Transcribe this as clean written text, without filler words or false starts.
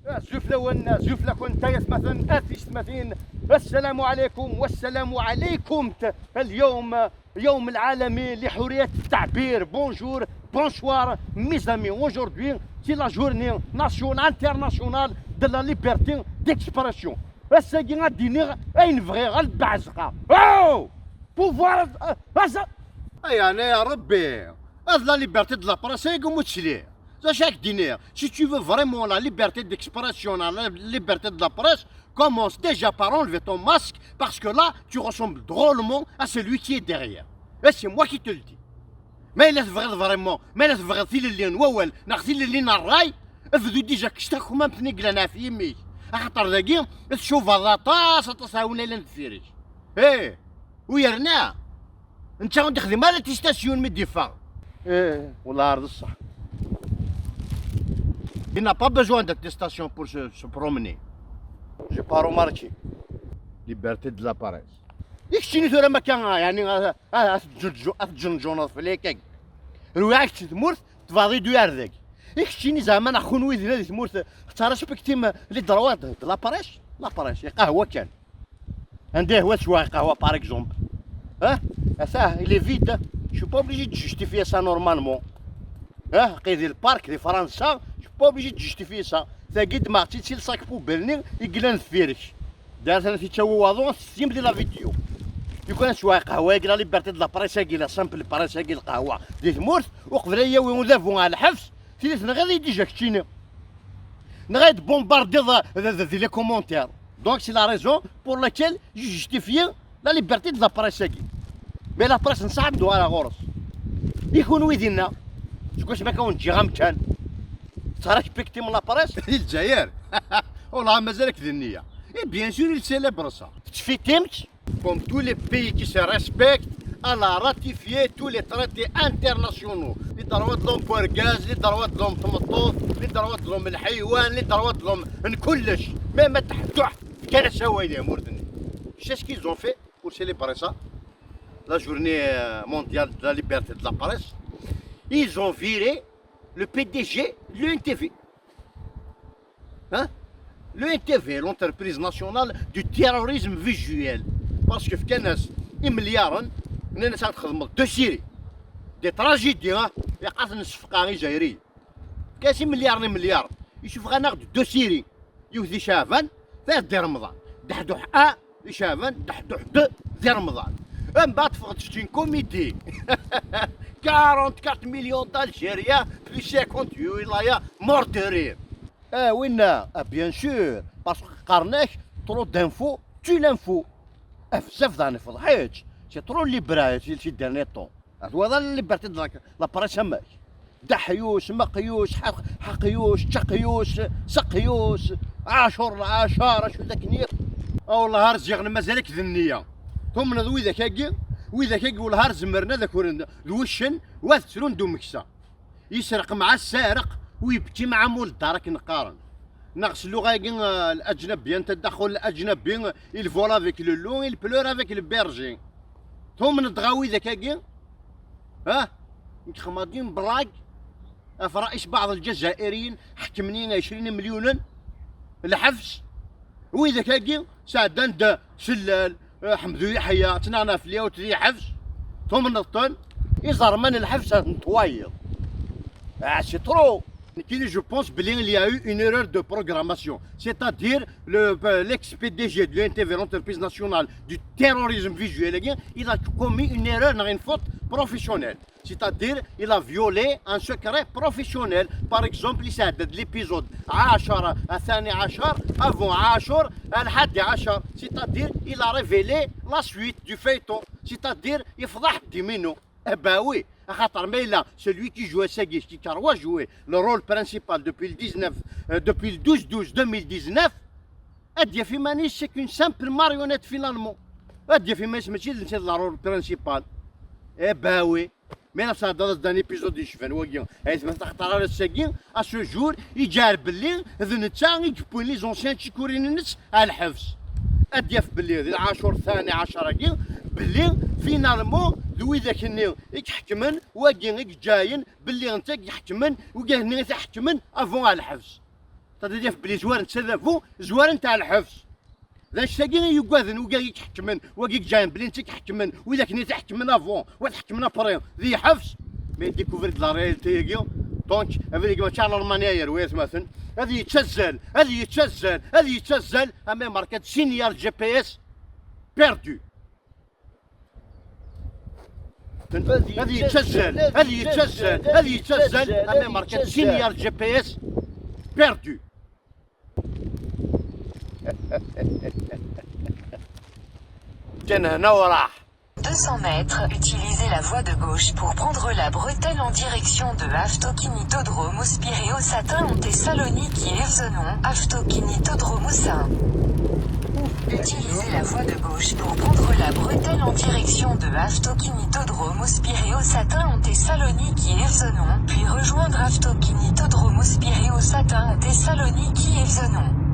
زفلة والناس زفلة كنت مثلا أثيست مثلا. السلام عليكم والسلام عليكم. اليوم يوم العالمي لحرية التعبير. بونجور بونسوار ميز امي. اونجوردي سي لا جورني ناسيونال انترناسيونال دو لا ليبرتي ديكسبرسيون. الساكي غاديني اين فغي غالب بعزقة او بوفوار يعني يا ربي هاد لا ليبرتي دو لا بريس يقوموا تشليه. Chaque dîner, si tu veux vraiment la liberté d'expression, la liberté de la presse, commence déjà par enlever ton masque, parce que là, tu ressembles drôlement à celui qui est derrière. Et c'est moi qui te le dis. Mais il est vrai vraiment, mais il est vrai qu'il est nouvel, qu'il est نراي, فدو ديجا كشتاكو ما بتنقلنا في يمي. خاطر ذاكي تشوف الطاس تصاونا لنا نفيرج. ايه ويرنا انت غتخدم على تيستاسيون من الدفاع. ايه والله عرض الصح. Il n'a pas besoin d'attestation pour se promener. J'ai pas remarqué. Liberté de la presse. يكشيني ثورة ما كان يعني أتجنجون في ليكك. رواعك تمورت تفاضي دوار ذاك. يكشيني زعما أخون ويدنا ذي تمورت اختار سبكتيم لي دروات لا بريس. لا بريس قهوة كان. عندي هو شوية قهوة باغ اكزومبل. ها؟ ça il est vide. Je suis pas obligé de justifier ça normalement. ها قيدي البارك دي فرنسا. pas obligé de justifier ça. تاكيد ما عرفتي تسيل صاك بوبلني يقلان فيرش. دارت انا تيتشوضو السيم ديال لا فيديو. يكون شويه قهوه يقرا ليبرتي د لا بريس يقرا سامبل بريس يقرا القهوه دي تمورت وقبل هي ويوظفوا على الحبس. تيليت غادي ديجا كتشينا. نغاد بومباردي دي لي كومونتير. دونك سي لا ريزون بور لاكيل جوستيفي لا ليبرتي د لا بريس يقي. مي لا بريس نصعدو على غورس. يكون ويدينا. شكون ما كون تجي غامكان. صارك بيكتي من لابريس الجزائر. والله مازالك ذي النية. Et bien sûr, il célèbre ça. Comme tous les pays qui se respectent, elle a ratifié tous les traités internationaux. Les droits de l'homme pour le gaz, les droits de l'homme تمطوط, les droits de l'homme الحيوان, les droits de l'homme نكلش. ما تحتوح كان سوا لي موردني. C'est ce qu'ils ont fait pour célébrer ça. La journée mondiale de la liberté de la presse. Ils ont viré le PDG de l'UNTV. Hein? L'UNTV, l'entreprise nationale du terrorisme visuel. Parce que في ناس مليارا الناس غتخدم دو سيري دي تراجيدي يقاس الصفقه غير جايريه. كاين مليار يشوف غناخد دو سيري يوثي شافان فيه دي رمضان دحدوح شافان دحدوح دو دي رمضان. من بعد فغتشتين كوميتي 44 مليون d'Algériens plus 58 ولاية مورتورين. وين بيان سور باسكو قارناك ترو دانفو تو لانفو. بزاف داني فضحيتش سي ترو ليبرا سي ديرني طون. هذا الليبرتي لا بريس هماك. دحيوش مقيوش حقيوش تقيوش سقيوش عاشر شو ذاك نير. والله هرزيغنا مازالك ذي النية. ثم وإذا كاكي والهار زمرنا ذاك الوشن واثرون دو مكسا يسرق مع السارق ويبكي مع مول الدار نقارن نغسلو غاكي الاجنبيين تدخل الاجنبي il vole avec le loup il pleure avec le berger. ثم نضغاوي ذاك كاكي ها متخماضين براك فرئيس بعض الجزائريين حكمني 20 مليونا الحبس. وإذا كاكي سعدان سلال حمدو يحيى تنانا في اليوت ذي حفظ ثم نطن يزار من الحفظ نتوايض. سي ترو. Je pense qu'il y a eu une erreur de programmation, c'est-à-dire l'ex-PDG de l'UNTV, l'entreprise nationale du terrorisme visuel, il a commis une erreur, une faute professionnelle, c'est-à-dire il a violé un secret professionnel. Par exemple, il s'agit de l'épisode 10 الثاني عشر avant 10 الحادي عشر, c'est-à-dire il a révélé la suite du feuilleton, c'est-à-dire يفضح ديمينو. Bah oui, mais là, celui qui jouait Segui, qui a joué le rôle principal depuis le 12-12-2019, Diafimani, c'est qu'une simple marionnette finalement. Diafimani, c'est le rôle principal. Eh ben oui, mais là, ça dans un épisode de Chevin, à ce jour, il جارب اللي ذنتان يجيبوا لي زونسيان تشيكورينينس على الحبس. أديف باللي ذي العاشور الثاني عشر كي باللي فينالمون ذوي ذاك النيل يحكمن واقي جاين باللي انت يحكمن وقاه ني تحكمن افون على الحبس. تدي في بلي زوار نتسلفو زوار نتاع الحفظ ذا الشتاقي يقاذن وقاقي يحكمن وقاقي جاين بلي انت تحكمن واذا كني تحكمن افون وتحكمن ابري ذي حفظ مي ديكوفري د لا رياليتي دونك هذيك ما تاع المانيا وياس مثلا هذه يتسزل هذه يتسزل هذه يتسزل اما ماركات سينيال جي بي اس بيردو هذه يتسزل هذه يتسزل هذه يتسزل اما ماركات سينيال جي بي اس بيردو كان هنا وراح 200 mètres, utilisez la voie de gauche pour prendre la bretelle en direction de Avtokinitodromos Piréosatin en Thessaloniki et Evzenon, Avtokinitodromosin. Utilisez la voie de gauche pour prendre la bretelle en direction de Avtokinitodromos Piréosatin en Thessaloniki et Evzenon, puis rejoindre Avtokinitodromos Piréosatin à Thessaloniki et Evzenon.